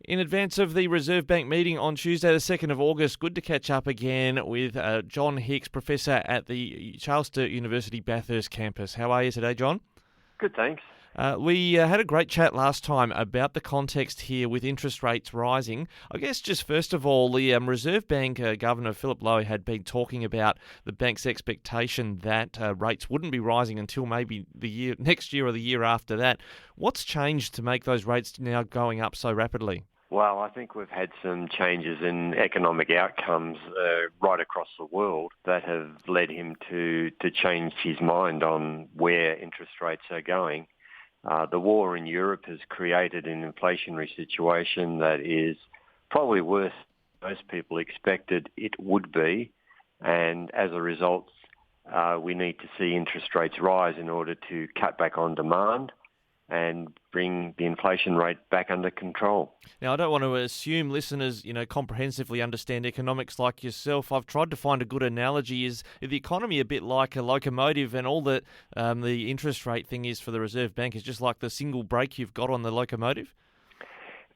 In advance of the Reserve Bank meeting on Tuesday, the 2nd of August, good to catch up again with John Hicks, Professor at the Charles Sturt University Bathurst campus. How are you today, John? Good, thanks. We had a great chat last time about the context here with interest rates rising. I guess just first of all, the Reserve Bank Governor Philip Lowe had been talking about the bank's expectation that rates wouldn't be rising until maybe next year or the year after that. What's changed to make those rates now going up so rapidly? Well, I think we've had some changes in economic outcomes right across the world that have led him to change his mind on where interest rates are going. The war in Europe has created an inflationary situation that is probably worse than most people expected it would be, and as a result, we need to see interest rates rise in order to cut back on demand and bring the inflation rate back under control. Now, I don't want to assume listeners, comprehensively understand economics like yourself. I've tried to find a good analogy. Is the economy a bit like a locomotive, and all that the interest rate thing is for the Reserve Bank is just like the single brake you've got on the locomotive?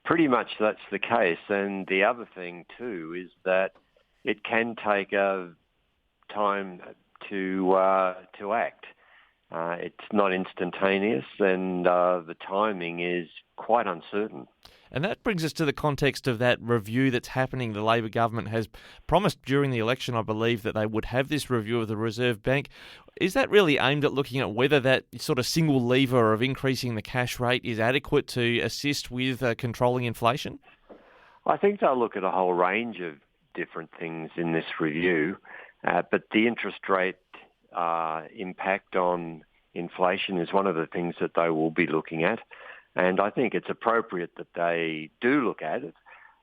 Pretty much that's the case. And the other thing too is that it can take time to act. It's not instantaneous, and the timing is quite uncertain. And that brings us to the context of that review that's happening. The Labor government has promised during the election, I believe, that they would have this review of the Reserve Bank. Is that really aimed at looking at whether that sort of single lever of increasing the cash rate is adequate to assist with controlling inflation? I think they'll look at a whole range of different things in this review, but the interest rate impact on inflation is one of the things that they will be looking at. And I think it's appropriate that they do look at it.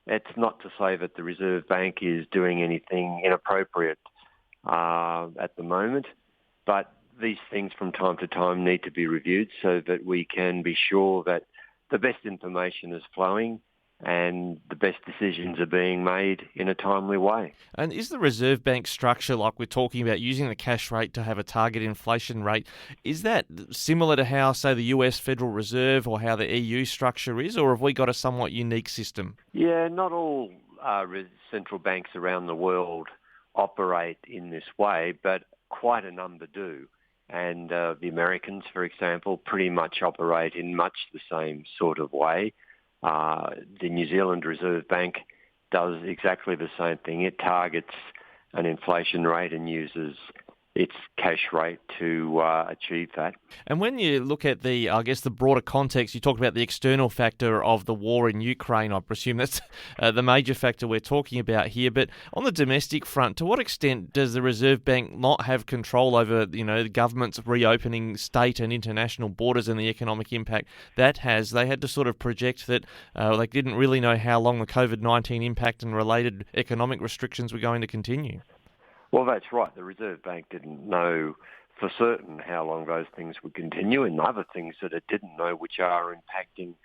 It's not to say that the Reserve Bank is doing anything inappropriate at the moment, but these things from time to time need to be reviewed so that we can be sure that the best information is flowing and the best decisions are being made in a timely way. And is the Reserve Bank structure, like we're talking about, using the cash rate to have a target inflation rate, is that similar to how, say, the US Federal Reserve or how the EU structure is, or have we got a somewhat unique system? Yeah, not all central banks around the world operate in this way, but quite a number do. And the Americans, for example, pretty much operate in much the same sort of way. The New Zealand Reserve Bank does exactly the same thing. It targets an inflation rate and uses its cash rate to achieve that. And when you look at the broader context, you talked about the external factor of the war in Ukraine. I presume that's the major factor we're talking about here. But on the domestic front, to what extent does the Reserve Bank not have control over, the government's reopening state and international borders and the economic impact that has? They had to sort of project that they didn't really know how long the COVID-19 impact and related economic restrictions were going to continue. Well, that's right. The Reserve Bank didn't know for certain how long those things would continue, and other things that it didn't know, which are impacting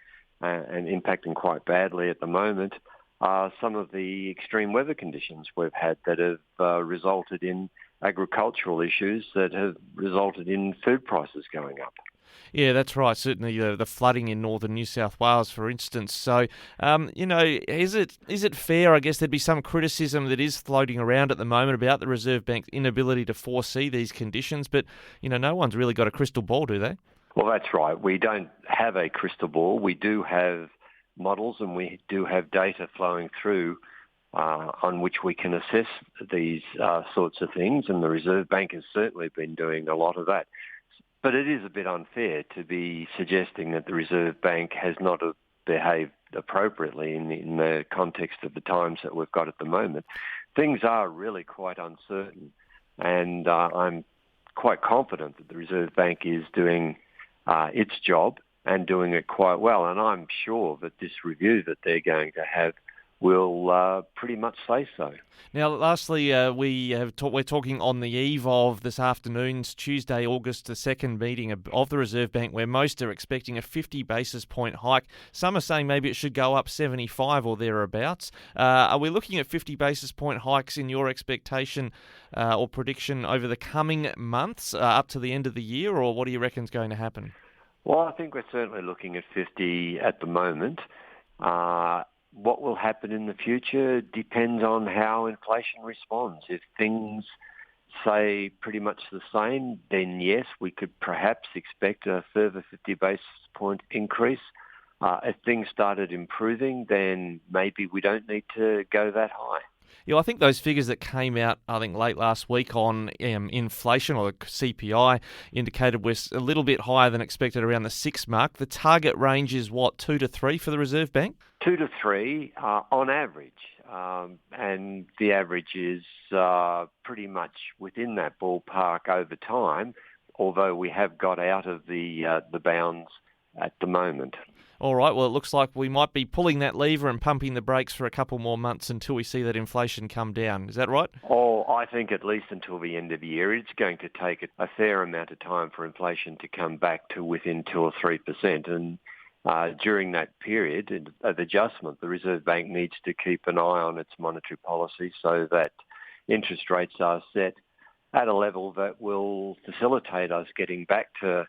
quite badly at the moment, are some of the extreme weather conditions we've had that have resulted in agricultural issues that have resulted in food prices going up. Yeah, that's right. Certainly the flooding in northern New South Wales, for instance. So, is it fair? I guess there'd be some criticism that is floating around at the moment about the Reserve Bank's inability to foresee these conditions. But, no one's really got a crystal ball, do they? Well, that's right. We don't have a crystal ball. We do have models and we do have data flowing through on which we can assess these sorts of things. And the Reserve Bank has certainly been doing a lot of that. But it is a bit unfair to be suggesting that the Reserve Bank has not behaved appropriately in the context of the times that we've got at the moment. Things are really quite uncertain, and I'm quite confident that the Reserve Bank is doing its job and doing it quite well. And I'm sure that this review that they're going to have will pretty much say so. Now, lastly, we're talking on the eve of this afternoon's Tuesday, August the 2nd meeting of the Reserve Bank, where most are expecting a 50 basis point hike. Some are saying maybe it should go up 75 or thereabouts. Are we looking at 50 basis point hikes in your expectation or prediction over the coming months up to the end of the year, or what do you reckon is going to happen? Well, I think we're certainly looking at 50 at the moment. happen in the future depends on how inflation responds. If things say pretty much the same, then yes, we could perhaps expect a further 50 basis point increase. If things started improving, then maybe we don't need to go that high. Yeah, I think those figures that came out, late last week on inflation, or the CPI, indicated we're a little bit higher than expected, around the 6 mark. The target range is what, 2 to 3 for the Reserve Bank? 2 to 3 on average, and the average is pretty much within that ballpark over time, although we have got out of the bounds at the moment. All right, well, it looks like we might be pulling that lever and pumping the brakes for a couple more months until we see that inflation come down. Is that right? Oh, I think at least until the end of the year. It's going to take a fair amount of time for inflation to come back to within 2 or 3%. And during that period of adjustment, the Reserve Bank needs to keep an eye on its monetary policy so that interest rates are set at a level that will facilitate us getting back to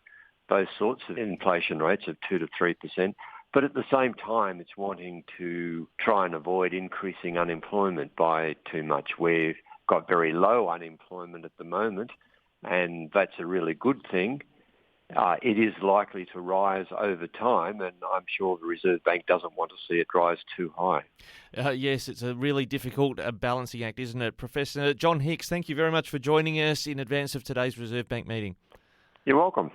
those sorts of inflation rates of 2 to 3%. But at the same time, it's wanting to try and avoid increasing unemployment by too much. We've got very low unemployment at the moment, and that's a really good thing. It is likely to rise over time, and I'm sure the Reserve Bank doesn't want to see it rise too high. Yes, it's a really difficult balancing act, isn't it? Professor John Hicks, thank you very much for joining us in advance of today's Reserve Bank meeting. You're welcome.